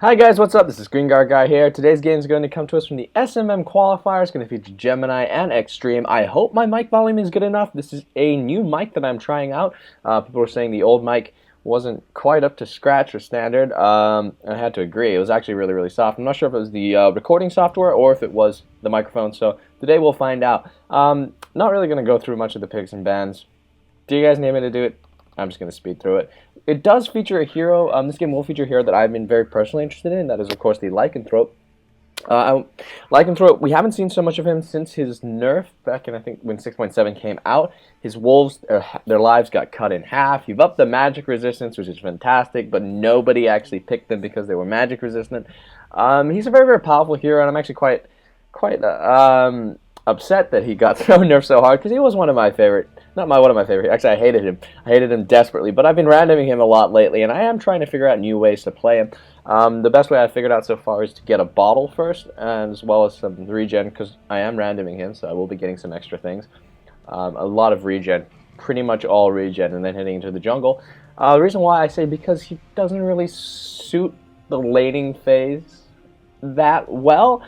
Hi guys, what's up? This is Green Guard Guy here. Today's game is going to come to us from the SMM Qualifier. It's going to feature Gmini and Extreme. I hope my mic volume is good enough. This is a new mic that I'm trying out. People were saying the old mic wasn't quite up to scratch or standard. I had to agree. It was actually really soft. I'm not sure if it was the recording software or if it was the microphone, so today we'll find out. Not really going to go through much of the picks and bans. Do you guys need me to do it? I'm just going to speed through it. It does feature a hero. This game will feature a hero that I've been very personally interested in. That is, of course, the Lycanthrope. Lycanthrope, we haven't seen so much of him since his nerf back in, I think, when 6.7 came out. His wolves, their lives got cut in half. You've upped the magic resistance, which is fantastic, but nobody actually picked them because they were magic resistant. He's a very powerful hero, and I'm actually quite upset that he got thrown nerfed so hard because he was one of my favorite. One of my favorite. Actually, I hated him. I hated him desperately. But I've been randoming him a lot lately, and I am trying to figure out new ways to play him. The best way I've figured out so far is to get a bottle first, and as well as some regen, because I am randoming him, so I will be getting some extra things. A lot of regen, pretty much all regen, and then heading into the jungle. The reason why I say because he doesn't really suit the laning phase that well.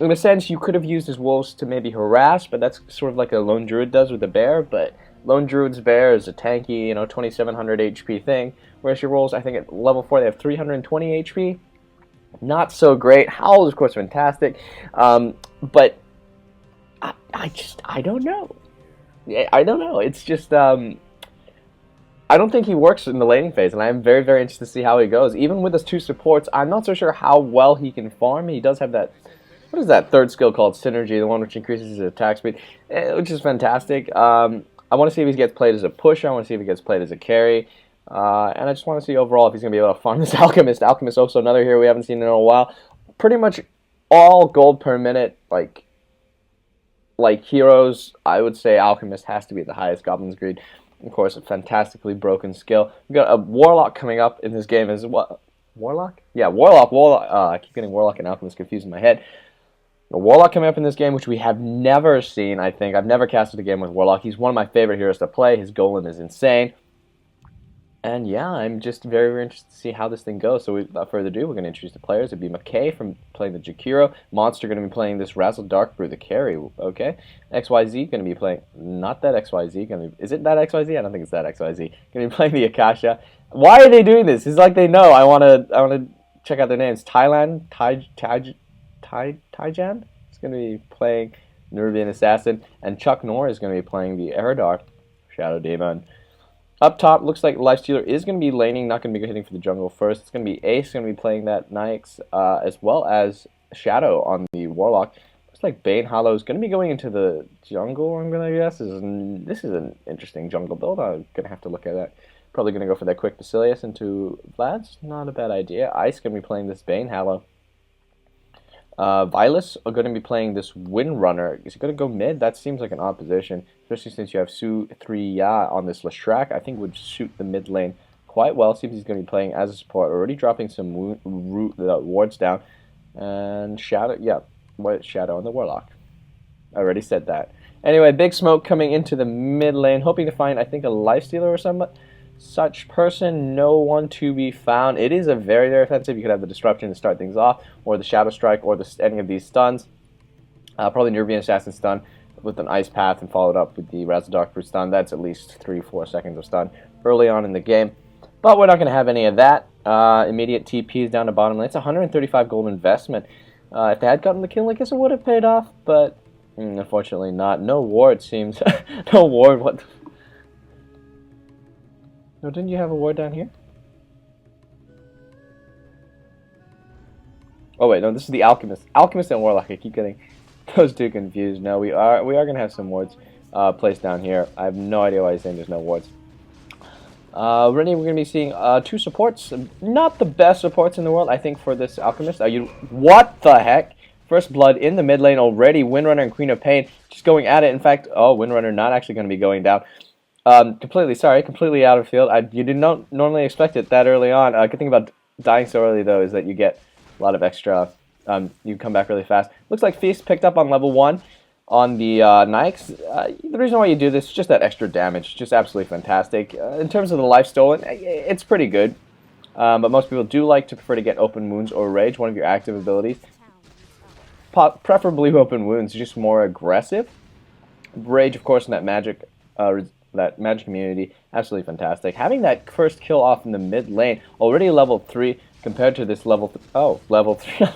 In a sense, you could have used his wolves to maybe harass, but that's sort of like a lone druid does with the bear. But lone druid's bear is a tanky, 2700 HP thing, whereas your wolves, I think at level 4 they have 320 HP. Not so great. Howl is of course fantastic, but I don't know. I don't know. It's just I don't think he works in the laning phase, and I am very interested to see how he goes. Even with his 2 supports, I'm not so sure how well he can farm. He does have that. What is that third skill called? Synergy, the one which increases his attack speed, which is fantastic. I want to see if he gets played as a push. I want to see if he gets played as a carry. And I just want to see overall if he's going to be able to farm this Alchemist. Alchemist also another hero we haven't seen in a while. Pretty much all gold per minute, like heroes, I would say Alchemist has to be the highest Goblin's Greed. Of course, a fantastically broken skill. We've got a Warlock coming up in this game as well. Warlock? Yeah, Warlock. I keep getting Warlock and Alchemist confused in my head. A Warlock coming up in this game, which we have never seen, I think. I've never casted a game with Warlock. He's one of my favorite heroes to play. His golem is insane. And yeah, I'm just very interested to see how this thing goes. So without further ado, we're going to introduce the players. It'd be McKay from playing the Jakiro. Monster going to be playing this Razzle Darkbrew, the carry. Okay. XYZ going to be playing, not that XYZ. Is it that XYZ? I don't think it's that XYZ. Going to be playing the Akasha. Why are they doing this? It's like they know. I want to check out their names. Thailand, Taijan is going to be playing Nerubian Assassin, and Chuck Norr is going to be playing the Eridar Shadow Demon. Up top, looks like Lifestealer is going to be laning, not going to be hitting for the jungle first. It's going to be Ace going to be playing that Nyx, as well as Shadow on the Warlock. Looks like Bane Hollow is going to be going into the jungle, I'm going to guess. This is an interesting jungle build. I'm going to have to look at that. Probably going to go for that quick Basilius into Vlad's. Not a bad idea. Ice going to be playing this Bane Hollow. Vilas are going to be playing this Windrunner. Is it going to go mid? That seems like an odd position, especially since you have Su 3 Ya on this Leshrac. I think would suit the mid lane quite well. See if he's going to be playing as a support. Already dropping some wards down. And Shadow, yeah, Shadow on the Warlock. I already said that. Anyway, Big Smoke coming into the mid lane, hoping to find, I think, a Lifestealer or something. Such person, no one to be found. It is a very offensive. You could have the Disruption to start things off, or the Shadow Strike, or any of these stuns. Probably Nerubian Assassin stun with an Ice Path and followed up with the Razzle Darkbrew stun. That's at least 3-4 seconds of stun early on in the game. But we're not going to have any of that. Immediate TPs down to bottom lane. It's 135 gold investment. If they had gotten the kill, I guess it would have paid off, but unfortunately not. No ward seems. No ward. What the No, didn't you have a ward down here? Oh wait, no, this is the Alchemist. Alchemist and Warlock. I keep getting those two confused. No, we are gonna have some wards placed down here. I have no idea why he's saying there's no wards. Really, we're gonna be seeing 2 supports. Not the best supports in the world, I think, for this Alchemist. What the heck? First blood in the mid lane already. Windrunner and Queen of Pain just going at it. In fact, Windrunner not actually going to be going down. Completely out of field. You did not normally expect it that early on. Good thing about dying so early, though, is that you get a lot of extra. You come back really fast. Looks like Feast picked up on level 1 on the Nyx. The reason why you do this is just that extra damage. Just absolutely fantastic. In terms of the life stolen, it's pretty good. But most people do like to prefer to get Open Wounds or Rage, one of your active abilities. Preferably Open Wounds, just more aggressive. Rage, of course, in that magic community, absolutely fantastic. Having that first kill off in the mid lane, already level 3 compared to this level 3 on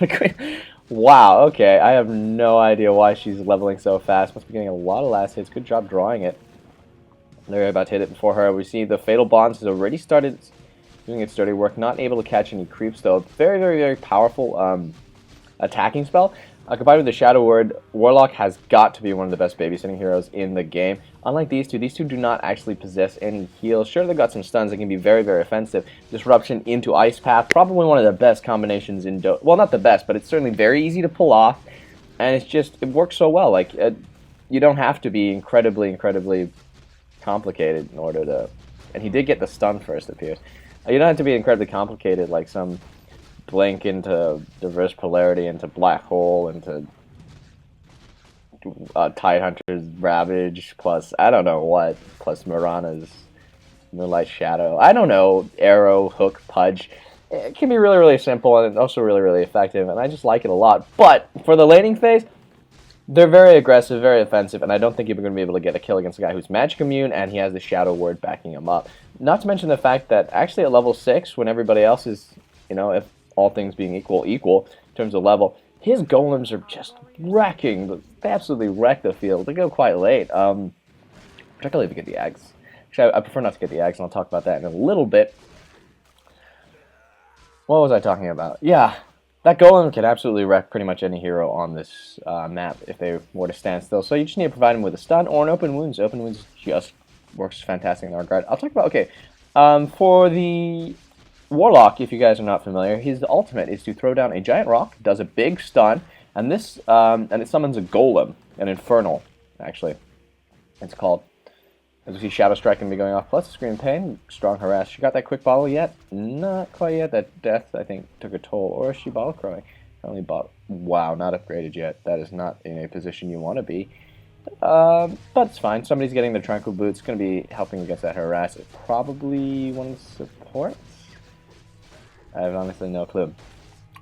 the queen. Wow, okay, I have no idea why she's leveling so fast. Must be getting a lot of last hits. Good job drawing it. They're about to hit it before her. We see the Fatal Bonds has already started doing its dirty work. Not able to catch any creeps, though. Very, very, very powerful attacking spell. Combined with the Shadow Word, Warlock has got to be one of the best babysitting heroes in the game. Unlike these two do not actually possess any heals. Sure, they've got some stuns that can be very, very offensive. Disruption into Ice Path, probably one of the best combinations in DotA. Well, not the best, but it's certainly very easy to pull off. And it works so well. Like, you don't have to be incredibly, incredibly complicated in order to... And he did get the stun first, it appears. You don't have to be incredibly complicated like some... Blink into Diverse Polarity, into Black Hole, into Tidehunter's Ravage, plus I don't know what, plus Mirana's Moonlight Shadow. I don't know, Arrow, Hook, Pudge. It can be really, really simple and also really, really effective, and I just like it a lot. But for the laning phase, they're very aggressive, very offensive, and I don't think you're going to be able to get a kill against a guy who's magic immune and he has the Shadow Word backing him up. Not to mention the fact that actually at level 6, when everybody else is, if all things being equal in terms of level, his golems are just wrecking. They absolutely wreck the field. They go quite late, particularly if you get the Ags. Actually, I prefer not to get the Ags, and I'll talk about that in a little bit. What was I talking about? Yeah, that golem can absolutely wreck pretty much any hero on this map if they were to stand still. So you just need to provide him with a stun or an Open Wounds. Open Wounds just works fantastic in that regard. I'll talk about, for the Warlock, if you guys are not familiar, his ultimate is to throw down a giant rock, does a big stun, and this and it summons a golem, an infernal, actually. It's called. As we see, Shadow Strike can be going off, plus Scream Pain, Strong Harass. She got that quick bottle yet? Not quite yet. That death, I think, took a toll. Or is she bottle crowing? Only wow, not upgraded yet. That is not in a position you want to be. But it's fine. Somebody's getting the Tranquil Boots. Going to be helping against that harass. It's probably one of the supports. I have honestly no clue.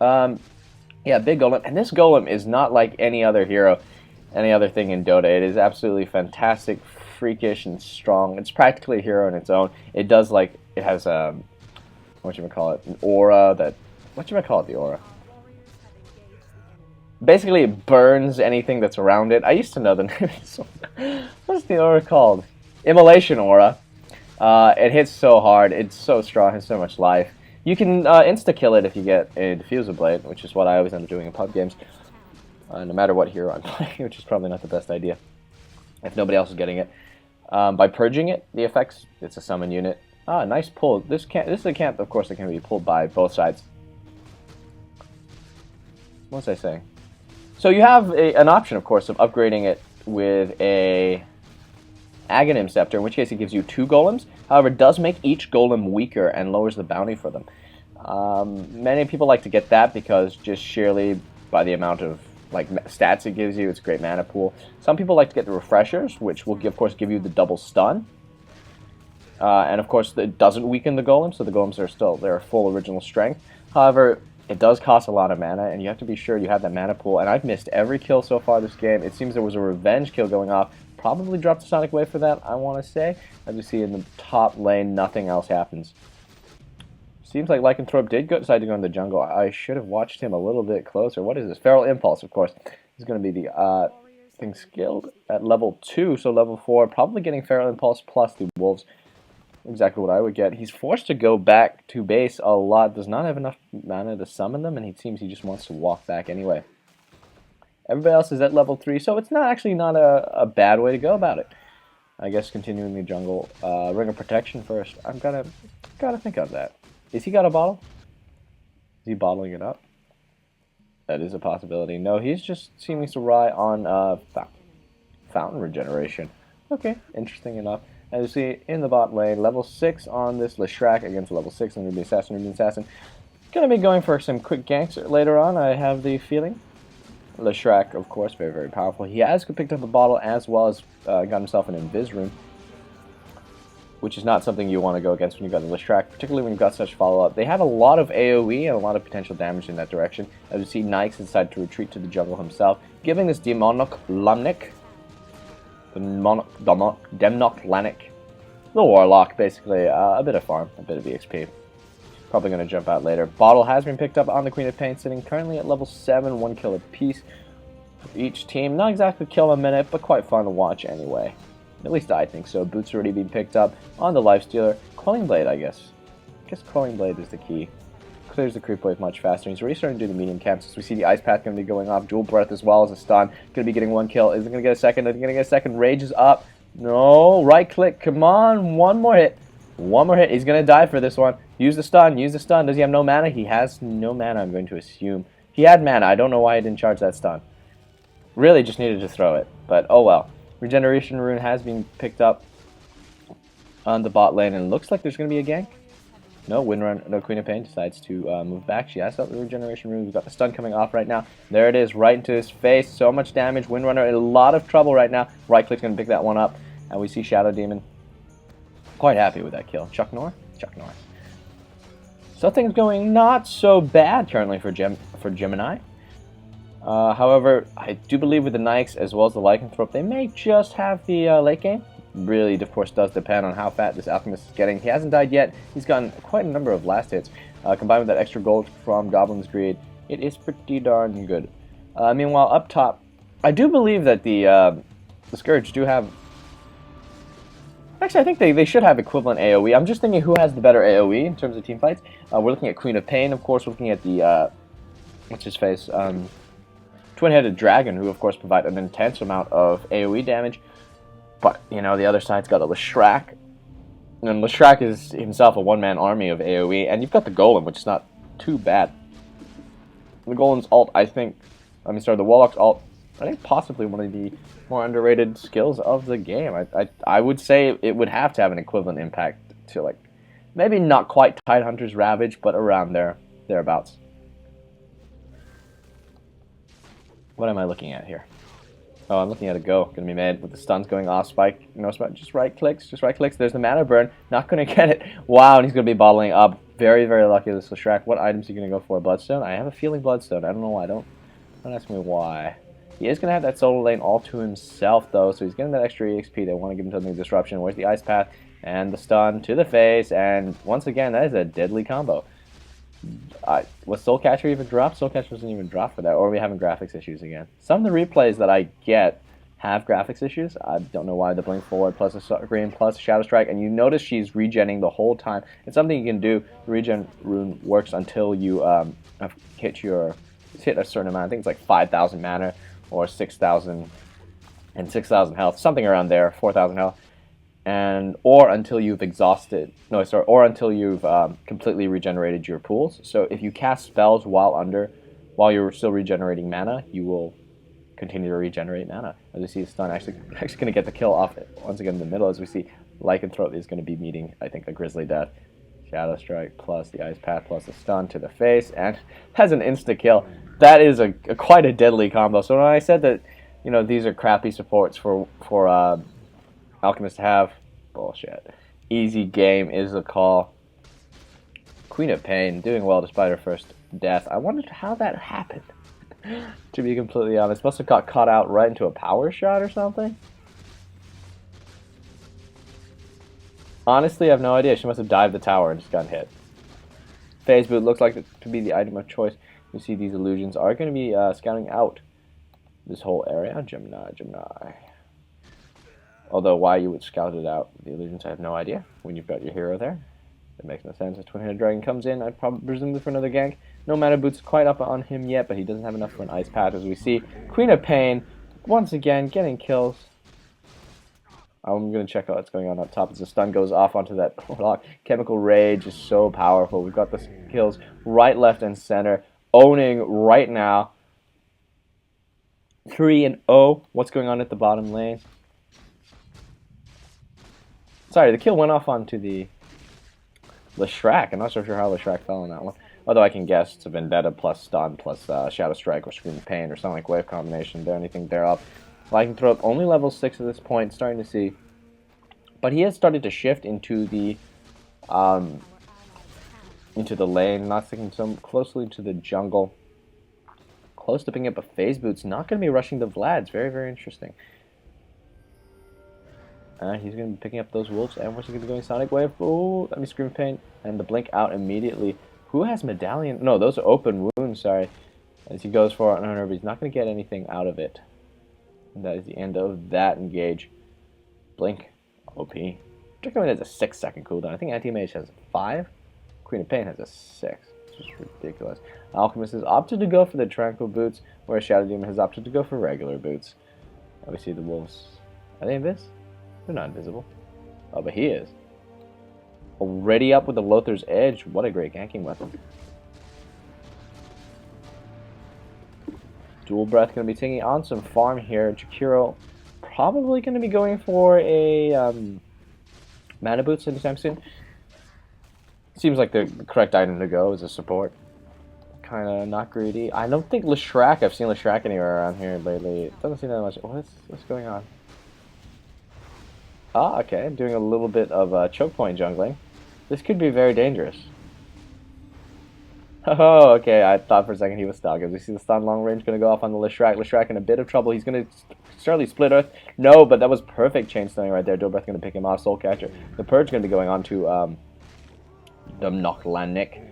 Yeah, big golem. And this golem is not like any other hero, any other thing in Dota. It is absolutely fantastic, freakish, and strong. It's practically a hero in its own. It does, like, it has a, an aura that, the aura? Basically, it burns anything that's around it. I used to know the name. What's the aura called? Immolation aura. It hits so hard. It's so strong. It has so much life. You can insta-kill it if you get a Diffuser Blade, which is what I always end up doing in pub games, no matter what hero I'm playing, which is probably not the best idea, if nobody else is getting it. By purging it, the effects, it's a summon unit. Ah, nice pull. This is a camp, of course, that can be pulled by both sides. What was I saying? So you have an option, of course, of upgrading it with a Aghanim Scepter, in which case it gives you 2 golems. However, it does make each golem weaker and lowers the bounty for them. Many people like to get that because just sheerly by the amount of stats it gives you, it's a great mana pool. Some people like to get the Refreshers, which will, of course, give you the double stun. And, of course, it doesn't weaken the golems, so the golems are still their full original strength. However, it does cost a lot of mana, and you have to be sure you have that mana pool. And I've missed every kill so far this game. It seems there was a revenge kill going off. Probably dropped the Sonic Wave for that, I want to say. As you see in the top lane, nothing else happens. Seems like Lycanthrope did decide to go in the jungle. I should have watched him a little bit closer. What is this? Feral Impulse, of course. This is going to be the thing skilled at level 2, so level 4. Probably getting Feral Impulse plus the Wolves. Exactly what I would get. He's forced to go back to base a lot. Does not have enough mana to summon them, and it seems he just wants to walk back anyway. Everybody else is at level 3, so it's not a bad way to go about it. I guess continuing the jungle. Ring of Protection first. I've gotta think of that. Is he got a bottle? Is he bottling it up? That is a possibility. No, he's just seeming to rely on Fountain Regeneration. Okay, interesting enough. As you see in the bot lane, level 6 on this Leshrac against level 6 on Ruby Assassin. Gonna be going for some quick ganks later on, I have the feeling. Leshrac, of course, very, very powerful. He has picked up a bottle as well as got himself an Invis Rune. which is not something you want to go against when you've got the Leshrac, particularly when you've got such follow-up. They have a lot of AoE and a lot of potential damage in that direction. As you see, Nyx decided to retreat to the jungle himself, giving this Demonic Lamnik, Demnoc Lanik, the Warlock, basically, a bit of farm, a bit of EXP. Probably going to jump out later. Bottle has been picked up on the Queen of Pain, sitting currently at level 7, 1 kill apiece for each team. Not exactly kill a minute, but quite fun to watch anyway. At least I think so. Boots already being picked up on the Lifestealer. Quelling Blade, I guess. Quelling Blade is the key. Clears the creep wave much faster. He's already starting to do the medium camps. As we see the Ice Path going to be going off. Dual Breath as well as a stun. Going to be getting 1 kill. Is it going to get a second? Is it going to get a second? Rage is up. No. Right click. Come on. One more hit. One more hit. He's going to die for this one. Use the stun. Use the stun. Does he have no mana? He has no mana, I'm going to assume. He had mana. I don't know why he didn't charge that stun. Really just needed to throw it. But oh well. Regeneration Rune has been picked up on the bot lane, and it looks like there's going to be a gank. No, Windrun, no, Queen of Pain decides to move back. She has got the Regeneration Rune. We've got the stun coming off right now. There it is, right into his face. So much damage. Windrunner in a lot of trouble right now. Right click's going to pick that one up, and we see Shadow Demon. Quite happy with that kill. Chuck North? Chuck North. So things going not so bad currently for Gmini. However, I do believe with the Nyx as well as the Lycanthrope, they may just have the late game. Really, of course, does depend on how fat this Alchemist is getting. He hasn't died yet. He's gotten quite a number of last hits. Combined with that extra gold from Goblin's Greed, it is pretty darn good. Meanwhile, up top, I do believe that the Scourge do have... Actually, I think they should have equivalent AoE. I'm just thinking who has the better AoE in terms of team fights. We're looking at Queen of Pain, of course. We're looking at the... what's his face? Twin-headed Dragon, who of course provide an intense amount of AoE damage, but you know the other side's got a Leshrac, and Leshrac is himself a one-man army of AoE, and you've got the Golem, which is not too bad. The Golem's ult, the Warlock's ult, I think possibly one of the more underrated skills of the game. I would say it would have to have an equivalent impact to, like, maybe not quite Tidehunter's Ravage, but around thereabouts. What am I looking at here? Oh, I'm looking at a go. Going to be made with the stuns going off. Spike, no spike, just right clicks. There's the mana burn. Not going to get it. Wow, and he's going to be bottling up. Very, very lucky with this Leshrac. What items are you going to go for? Bloodstone? I have a feeling Bloodstone. I don't know why. Don't ask me why. He is going to have that solo lane all to himself, though, so he's getting that extra EXP. They want to give him something disruption. Where's the Ice Path? And the stun to the face. And once again, that is a deadly combo. Was Soulcatcher even dropped? Soulcatcher wasn't even dropped for that, or are we having graphics issues again? Some of the replays that I get have graphics issues. I don't know why. The Blink Forward plus a Green plus a Shadow Strike, and you notice she's regenning the whole time. It's something you can do. The regen rune works until you hit a certain amount. I think it's like 5,000 mana or 6,000 and 6,000 health, something around there, 4,000 health. Or until you've or until you've completely regenerated your pools. So if you cast spells while you're still regenerating mana, you will continue to regenerate mana. As we see, stun actually going to get the kill off once again in the middle. As we see, Lycanthrope is going to be meeting, I think, a Grisly Death. Shadow Strike plus the Ice Path plus the stun to the face, and has an insta kill. That is quite a deadly combo. So when I said that, you know, these are crappy supports for Alchemist to have, bullshit. Easy game is the call. Queen of Pain doing well despite her first death. I wondered how that happened. To be completely honest, must have got caught out right into a power shot or something. Honestly, I have no idea. She must have dived the tower and just got hit. Phase Boot looks like to be the item of choice. You see these illusions are going to be scouting out this whole area. Gemini. Although why you would scout it out, the illusions, I have no idea. When you've got your hero there, it makes no sense. A Twin-Headed Dragon comes in, I'd probably presume for another gank. No Mana Boot's quite up on him yet, but he doesn't have enough for an Ice Path, as we see. Queen of Pain, once again, getting kills. I'm going to check out what's going on up top as the stun goes off onto that Warlock. Chemical Rage is so powerful. We've got the kills right, left, and center. Owning right now. 3-0. What's going on at the bottom lane? Sorry, the kill went off onto the Leshrac. I'm not so sure how Leshrac fell on that one. Although I can guess it's a Vendetta plus Stun plus Shadow Strike or Scream of Pain or something like Wave combination. There, anything thereof. Lycanthrope only level 6 at this point. Starting to see But he has started to shift into the lane, not sticking so closely to the jungle. Close to picking up a phase boots, not going to be rushing the Vlads. Very, very interesting. He's going to be picking up those wolves, and what's he going to be going Sonic Wave? Oh, let me Scream Paint, and the blink out immediately. Who has Medallion? No, those are open wounds, sorry. As he goes for it on her, but he's not going to get anything out of it. And that is the end of that engage. Blink, OP. Particularly has a 6-second cooldown. I think Anti-Mage has 5. Queen of Pain has a 6. It's just ridiculous. Alchemist has opted to go for the Tranquil Boots, whereas Shadow Demon has opted to go for regular boots. Obviously the wolves. Are they invis? They're not invisible. Oh, but he is. Already up with the Lothar's Edge. What a great ganking weapon. Dual Breath going to be taking on some farm here. Jakiro probably going to be going for a Mana Boots anytime soon. Seems like the correct item to go as a support. Kind of not greedy. I don't think Leshrac, I've seen Leshrac anywhere around here lately. It doesn't seem that much. What's going on? Ah, okay. Doing a little bit of choke point jungling. This could be very dangerous. Oh, okay. I thought for a second he was stuck. As we see the stun long range going to go off on the Leshrac. Leshrac in a bit of trouble. He's going to certainly split Earth. No, but that was perfect chain stunning right there. Dual Breath going to pick him off. Soul Catcher. The Purge going to be going on to the Nochlanik.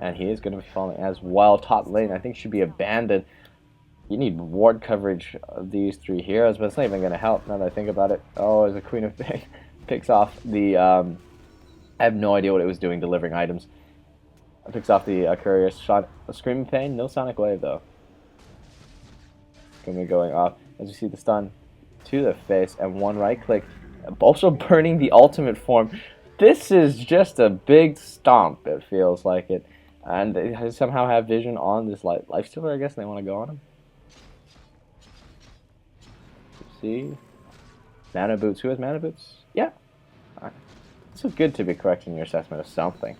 And he is going to be falling as well. Top lane, I think, should be abandoned. You need ward coverage of these 3 heroes, but it's not even going to help now that I think about it. Oh, as the Queen of Pain picks off the... I have no idea what it was doing, delivering items. It picks off the courier shot. A Screaming Pain, no Sonic Wave, though. Going to be going off. As you see the stun to the face, and one right click. Also burning the ultimate form. This is just a big stomp, it feels like it. And they somehow have vision on this Lifestealer, I guess, and they want to go on him. See? Mana Boots. Who has Mana Boots? Yeah. Alright. It's so good to be correcting your assessment of something.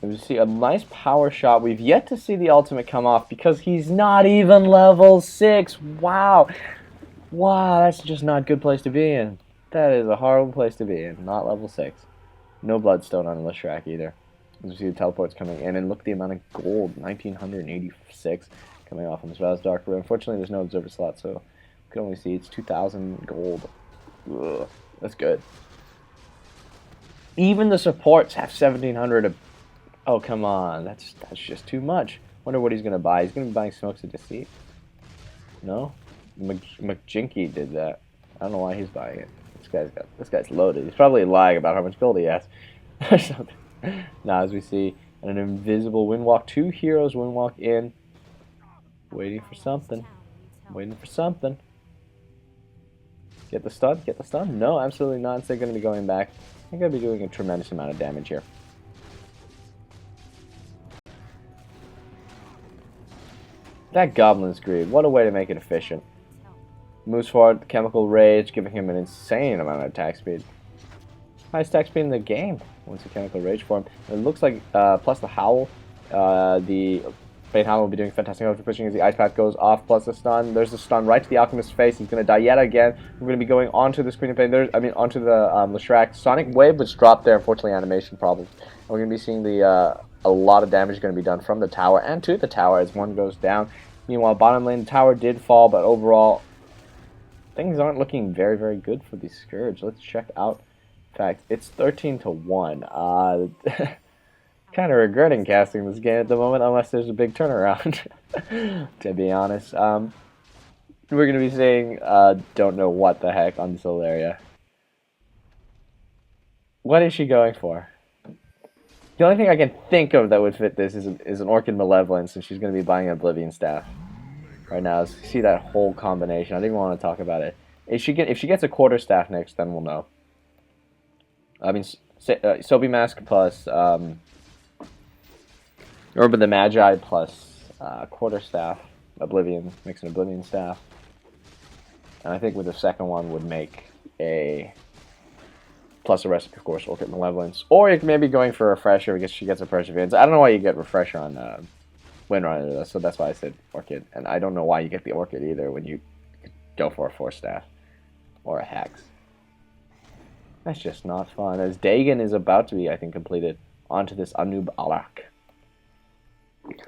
We see a nice power shot. We've yet to see the ultimate come off because he's not even level 6. Wow. Wow, that's just not a good place to be in. That is a horrible place to be in. Not level 6. No Bloodstone on Leshrac either. As you see the teleports coming in, and look at the amount of gold. 1986 coming off on this Rouse Dark Rune. Unfortunately, there's no Observer slot, so we can only see it's 2,000 gold. Ugh, that's good. Even the supports have 1,700. Oh, come on. That's just too much. Wonder what he's going to buy. He's going to be buying Smokes of Deceit. No? McJinky did that. I don't know why he's buying it. This guy's loaded. He's probably lying about how much gold he has. Or something. Now, as we see an invisible Windwalk, 2 heroes Windwalk in. Waiting for something. Waiting for something. Get the stun? Get the stun? No, absolutely not. Instead, going to be going back. I'm going to be doing a tremendous amount of damage here. That Goblin's Greed. What a way to make it efficient. Moves forward, Chemical Rage, giving him an insane amount of attack speed. Highest attack speed in the game once the Chemical Rage form. It looks like, plus the Howl, the Bane Howl will be doing fantastic after pushing as the Ice Path goes off, plus the stun. There's the stun right to the Alchemist's face. He's going to die yet again. We're going to be going onto the Screen of Pain. Onto the Leshrac. Sonic Wave was dropped there, unfortunately, animation problems. And we're going to be seeing a lot of damage going to be done from the tower and to the tower as one goes down. Meanwhile, bottom lane, the tower did fall, but overall, things aren't looking very, very good for the Scourge. Let's check out. In fact, it's 13-1. Kind of regretting casting this game at the moment, unless there's a big turnaround, to be honest. We're going to be seeing don't know what the heck on this whole area. What is she going for? The only thing I can think of that would fit this is an Orchid Malevolence, and she's going to be buying an Oblivion Staff. Right now, see that whole combination. I didn't even want to talk about it. If she gets a quarter staff next, then we'll know. I mean, Sobi Mask plus Urban the Magi plus quarter staff, Oblivion, mix an Oblivion Staff. And I think with the second one would make a plus the rest, of course, Orchid Malevolence. Or you can maybe going for Refresher because she gets a Perseverance. I don't know why you get Refresher on Windrunner, so that's why I said Orchid. And I don't know why you get the Orchid either when you go for a Force Staff. Or a Hex. That's just not fun. As Dagon is about to be, I think, completed onto this Anub Alak.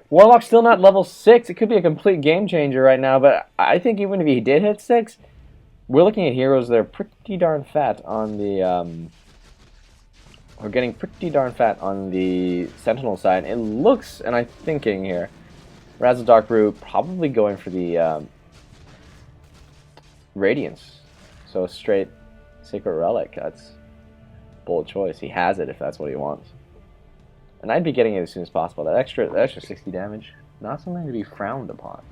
Warlock's still not level 6. It could be a complete game changer right now, but I think even if he did hit 6, we're looking at heroes that are pretty darn fat on the, we're getting pretty darn fat on the Sentinel side. It looks, and I'm thinking here, Razzle Dark Brew probably going for the Radiance. So a straight Sacred Relic. That's a bold choice. He has it if that's what he wants. And I'd be getting it as soon as possible. That extra 60 damage, not something to be frowned upon.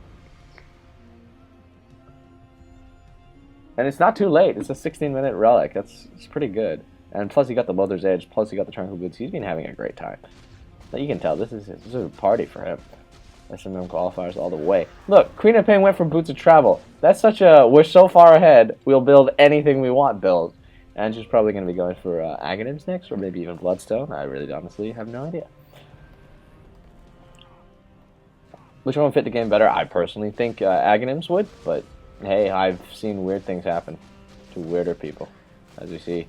And it's not too late. It's a 16-minute relic. It's pretty good. And plus, he got the Mother's Edge. Plus, he got the Tranquil Boots. He's been having a great time. But you can tell this is a party for him. SMM qualifiers all the way. Look, Queen of Pain went for Boots of Travel. That's such a we're so far ahead. We'll build anything we want build. And she's probably going to be going for Aghanims next, or maybe even Bloodstone. I really honestly have no idea. Which one would fit the game better? I personally think Aghanims would, but hey, I've seen weird things happen to weirder people, as we see.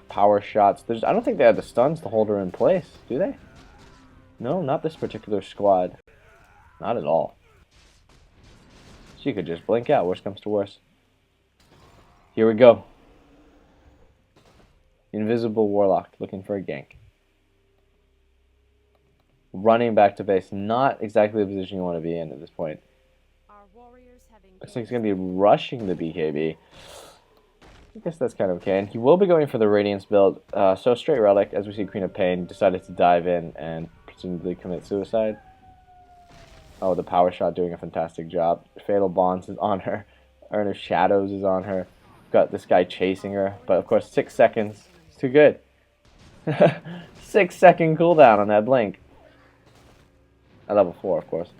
Power shots. I don't think they have the stuns to hold her in place, do they? No, not this particular squad. Not at all. She could just blink out, worst comes to worst. Here we go. Invisible Warlock looking for a gank. Running back to base. Not exactly the position you want to be in at this point. Looks like he's going to be rushing the BKB. I guess that's kind of okay. And he will be going for the Radiance build. So straight Relic, as we see Queen of Pain, decided to dive in and presumably commit suicide. Oh, the Power Shot doing a fantastic job. Fatal Bonds is on her. Urn of Shadows is on her. Got this guy chasing her. But of course, 6 seconds. It's too good. 6-second cooldown on that blink. At level 4, of course.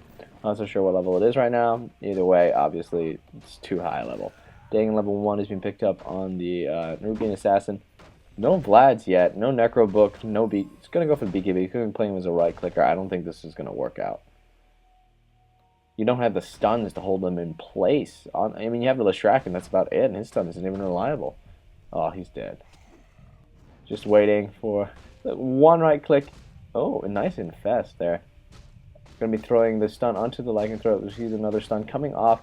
Not so sure what level it is right now. Either way, obviously, it's too high a level. Dagon level 1 has been picked up on the Nerubian Assassin. No Vlads yet. No Necro Book. No B. It's going to go for BKB. He could be playing him as a right clicker. I don't think this is going to work out. You don't have the stuns to hold them in place. I mean, you have the Leshrac, and that's about it. And his stun isn't even reliable. Oh, he's dead. Just waiting for one right click. Oh, a nice infest there. Going to be throwing the stun onto the Lycan throat. There's another stun coming off.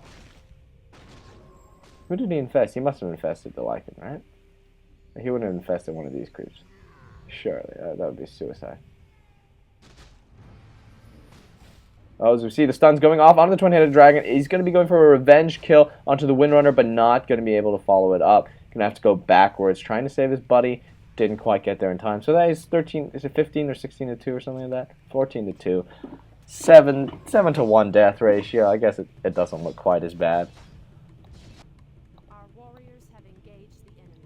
Who did he infest? He must have infested the Lycan, right? He wouldn't have infested one of these creeps. Surely, that would be suicide. Oh, as we see the stuns going off onto the Twin-Headed Dragon. He's going to be going for a revenge kill onto the Windrunner, but not going to be able to follow it up. Going to have to go backwards, trying to save his buddy. Didn't quite get there in time. So that is 13. Is it 15 or 16 to 2 or something like that? 14 to 2. 7 to 1 death ratio. I guess it doesn't look quite as bad.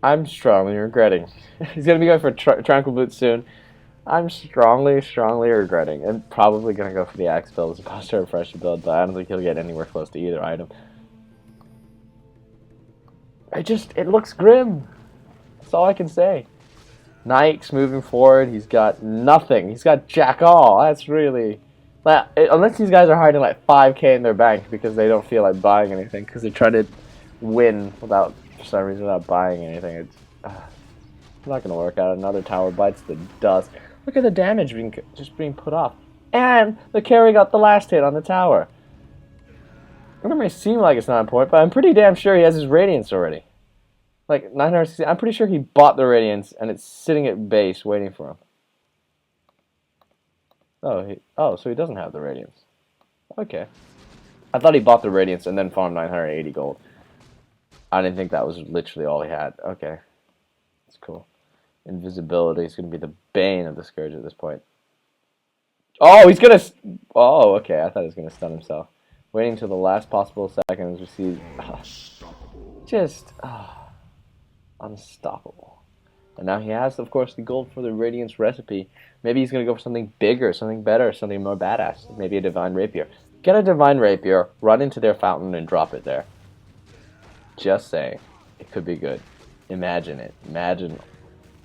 I'm strongly regretting. He's going to be going for Tranquil Boots soon. I'm strongly regretting. And probably going to go for the Axe build as opposed to a fresh build, but I don't think he'll get anywhere close to either item. It looks grim. That's all I can say. Nike's moving forward. He's got nothing. He's got jack all. That's really... Unless these guys are hiding like 5k in their bank because they don't feel like buying anything, because they try to win for some reason without buying anything. It's not going to work out. Another tower bites the dust. Look at the damage just being put off. And the carry got the last hit on the tower. It may seem like it's not important, but I'm pretty damn sure he has his Radiance already. Like 960. I'm pretty sure he bought the Radiance and it's sitting at base waiting for him. Oh, so he doesn't have the Radiance. Okay. I thought he bought the Radiance and then farmed 980 gold. I didn't think that was literally all he had. Okay. That's cool. Invisibility is going to be the bane of the Scourge at this point. Oh, he's going to... Oh, okay. I thought he was going to stun himself. Waiting until the last possible second as we see... unstoppable. And now he has, of course, the gold for the Radiance recipe. Maybe he's going to go for something bigger, something better, something more badass. Maybe a Divine Rapier. Get a Divine Rapier, run into their fountain, and drop it there. Just saying. It could be good. Imagine it. Imagine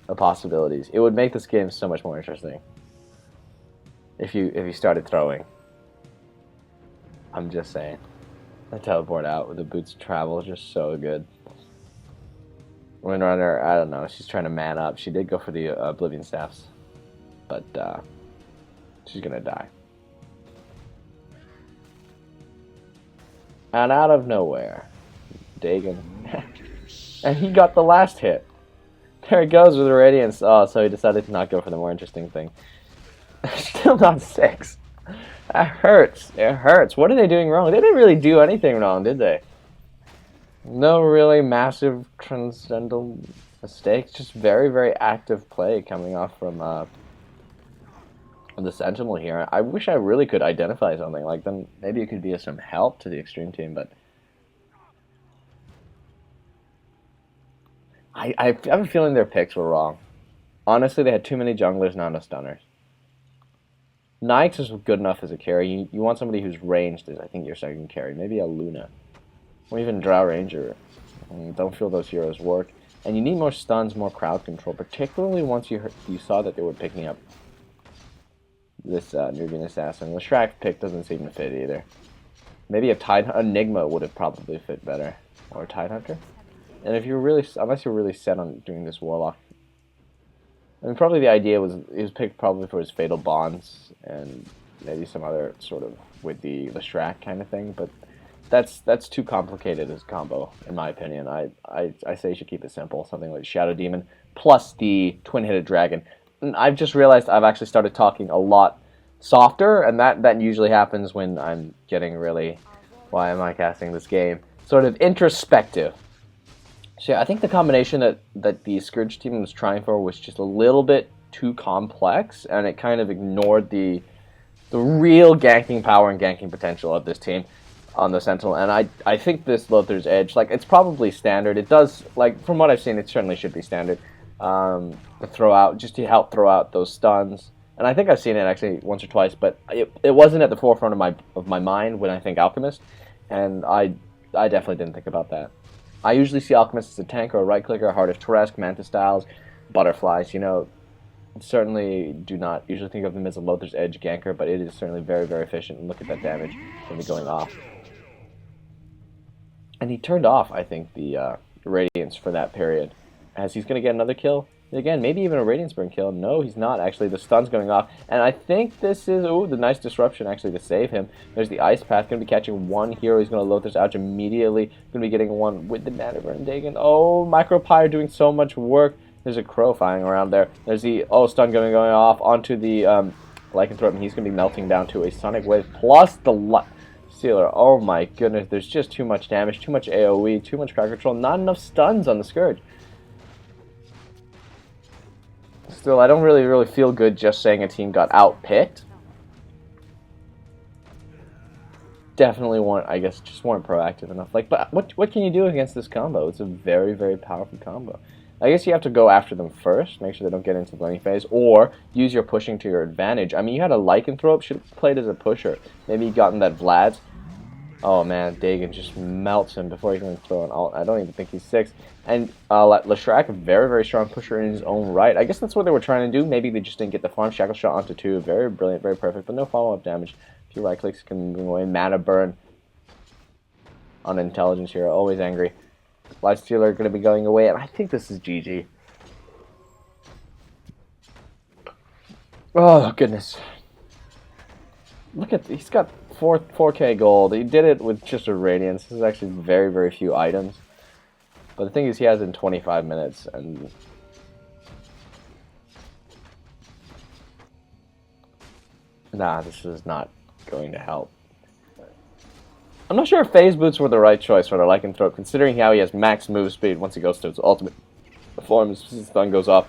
the possibilities. It would make this game so much more interesting. If you started throwing. I'm just saying. The teleport out with the boots of travel is just so good. Windrunner, I don't know. She's trying to man up. She did go for the Oblivion Staffs, but she's gonna die. And out of nowhere, Dagon, and he got the last hit. There he goes with the Radiance. Oh, so he decided to not go for the more interesting thing. Still not 6. That hurts. It hurts. What are they doing wrong? They didn't really do anything wrong, did they? No really massive transcendental mistakes. Just very, very active play coming off from the Sentinel here. I wish I really could identify something like them. Maybe it could be some help to the Extreme team, but I have a feeling their picks were wrong. Honestly, they had too many junglers, not enough stunners. Nyx is good enough as a carry. You want somebody who's ranged as, I think, your second carry. Maybe a Luna. Or even Drow Ranger. Don't feel those heroes work. And you need more stuns, more crowd control, particularly once you saw that they were picking up this Nubian Assassin. The Shrek pick doesn't seem to fit either. Maybe a Enigma would have probably fit better. Or a Tidehunter. And if you're really, unless you're really set on doing this Warlock, I mean, probably the idea was he was picked probably for his Fatal Bonds and maybe some other sort of with the Shrek kind of thing, but that's too complicated as a combo, in my opinion. I say you should keep it simple, something like Shadow Demon plus the Twin-Headed Dragon. And I've just realized I've actually started talking a lot softer, and that usually happens when I'm getting really, why am I casting this game, sort of introspective. So yeah, I think the combination that the Scourge team was trying for was just a little bit too complex, and it kind of ignored the real ganking power and ganking potential of this team on the Sentinel. And I think this Lothar's Edge, like, it's probably standard. It does, like, from what I've seen, it certainly should be standard. Just to help throw out those stuns. And I think I've seen it actually once or twice, but it wasn't at the forefront of my mind when I think Alchemist, and I definitely didn't think about that. I usually see Alchemist as a tank or a right-clicker, Heart of Teresk, Manta Styles, Butterflies, certainly do not usually think of them as a Lothar's Edge ganker, but it is certainly very, very efficient, and look at that damage from it going off. And he turned off, I think, the Radiance for that period, as he's going to get another kill. Again, maybe even a Radiance Burn kill. No, he's not, actually. The stun's going off. And I think this is, the nice disruption, actually, to save him. There's the Ice Path. Going to be catching one hero. He's going to Lothar's Ouch immediately. Going to be getting one with the Mana Burn Dagon. Oh, Micropyre doing so much work. There's a Crow flying around there. There's the, stun going off onto the Lycanthrope, and he's going to be melting down to a Sonic Wave. Plus the Sealer. Oh my goodness. There's just too much damage, too much AoE, too much crowd control. Not enough stuns on the Scourge. Still, I don't really feel good just saying a team got outpicked. Definitely weren't, I guess, just weren't proactive enough. Like, but what can you do against this combo? It's a very, very powerful combo. I guess you have to go after them first, make sure they don't get into the laning phase, or use your pushing to your advantage. I mean, you had a Lycanthrope, should have played as a pusher. Maybe you gotten that Vlad's. Oh man, Dagon just melts him before he can throw an ult. I don't even think he's 6. And Leshrac, a very, very strong pusher in his own right. I guess that's what they were trying to do. Maybe they just didn't get the farm. Shackle shot onto 2. Very brilliant, very perfect, but no follow-up damage. A few right clicks can move away. Mana burn on Intelligence here. Always angry. Lifestealer going to be going away, and I think this is GG. Oh, goodness. Look at, he's got 4K gold. He did it with just a Radiance. This is actually very, very few items. But the thing is, he has in 25 minutes, and nah, this is not going to help. I'm not sure if phase boots were the right choice for the Lycanthrope, considering how he has max move speed once he goes to his ultimate form. His stun goes off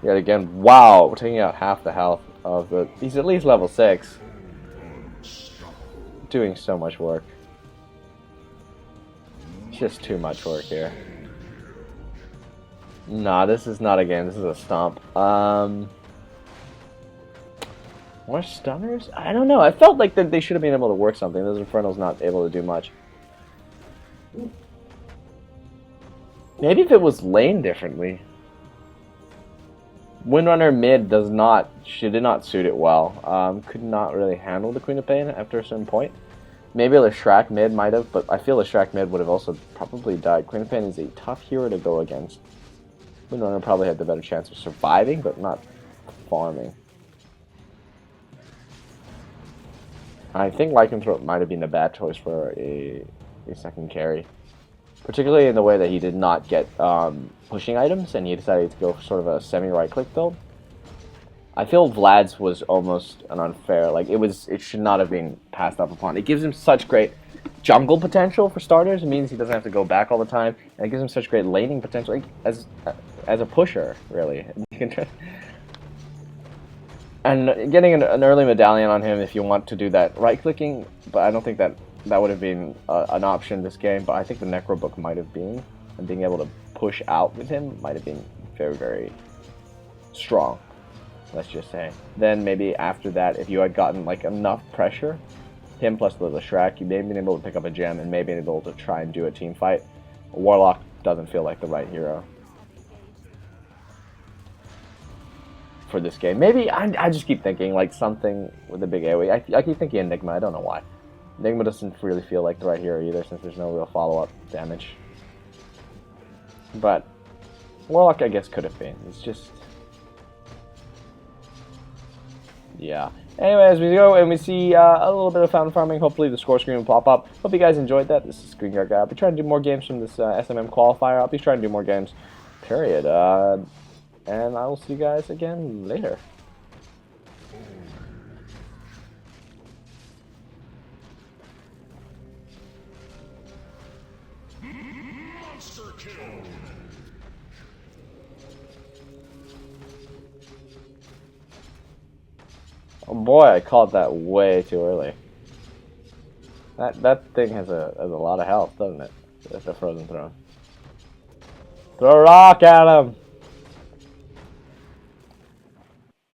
yet again. Wow, we're taking out half the health of the. He's at least level 6. Doing so much work. Just too much work here. Nah, this is not a game. This is a stomp. More stunners? I don't know. I felt like that they should have been able to work something. Those Infernal's not able to do much. Maybe if it was lane differently. Windrunner mid she did not suit it well. Could not really handle the Queen of Pain after a certain point. Maybe Leshrac mid might have, but I feel Leshrac mid would have also probably died. Queen of Pain is a tough hero to go against. Moonrunner probably had the better chance of surviving, but not farming. I think Lycanthrope might have been a bad choice for a second carry. Particularly in the way that he did not get pushing items, and he decided to go for sort of a semi-right click build. I feel Vlad's was almost an unfair, like it should not have been passed up upon. It gives him such great jungle potential for starters. It means he doesn't have to go back all the time, and it gives him such great laning potential, like, as a pusher, really. And getting an early medallion on him if you want to do that right clicking, but I don't think that would have been an option this game. But I think the Necro Book might have been, and being able to push out with him might have been very, very strong. Let's just say. Then maybe after that, if you had gotten like enough pressure, him plus the Leshrac, you may have been able to pick up a gem and maybe able to try and do a team fight. Warlock doesn't feel like the right hero for this game. Maybe I just keep thinking like something with a big AoE. I keep thinking Enigma. I don't know why. Enigma doesn't really feel like the right hero either, since there's no real follow-up damage. But Warlock, I guess, could have been. It's just, yeah. Anyways, we go and we see a little bit of fountain farming. Hopefully the score screen will pop up. Hope you guys enjoyed that. This is Screen Guard Guy. I'll be trying to do more games from this SMM Qualifier. I'll be trying to do more games, period. And I will see you guys again later. Monster kill. Oh boy, I called that way too early. That thing has a lot of health, doesn't it? It's a frozen throne. Throw a rock at him!